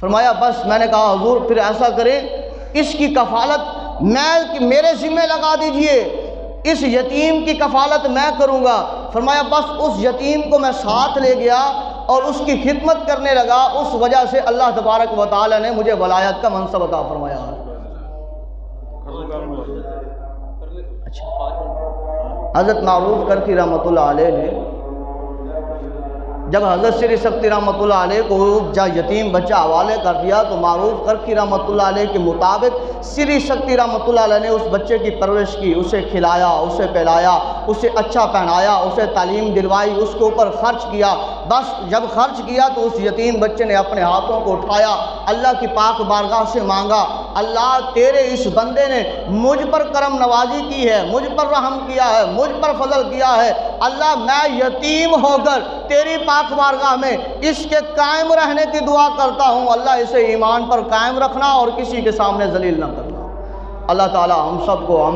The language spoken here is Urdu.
فرمایا بس میں نے کہا حضور پھر ایسا کریں اس کی کفالت میرے ذمہ لگا دیجئے، اس یتیم کی کفالت میں کروں گا۔ فرمایا بس اس یتیم کو میں ساتھ لے گیا اور اس کی خدمت کرنے لگا، اس وجہ سے اللہ تبارک و تعالی نے مجھے ولایت کا منصب عطا فرمایا۔ حضرت معروف کرکی رحمۃ اللہ علیہ نے جب حضرت سری سکتی رحمۃ اللہ علیہ کو یتیم بچہ حوالے کر دیا تو معروف کرکی رحمۃ اللہ علیہ کے مطابق سری سکتی رحمۃ اللہ علیہ نے اس بچے کی پرورش کی، اسے کھلایا، اسے پلایا، اسے اچھا پہنایا، اسے تعلیم دلوائی، اس کے اوپر خرچ کیا۔ بس جب خرچ کیا تو اس یتیم بچے نے اپنے ہاتھوں کو اٹھایا، اللہ کی پاک بارگاہ سے مانگا، اللہ تیرے اس بندے نے مجھ پر کرم نوازی کی ہے، مجھ پر رحم کیا ہے، مجھ پر فضل کیا ہے، اللہ میں یتیم ہو کر تیری پاک بارگاہ میں اس کے قائم رہنے کی دعا کرتا ہوں، اللہ اسے ایمان پر قائم رکھنا اور کسی کے سامنے ذلیل نہ کرنا۔ اللہ تعالی ہم سب کو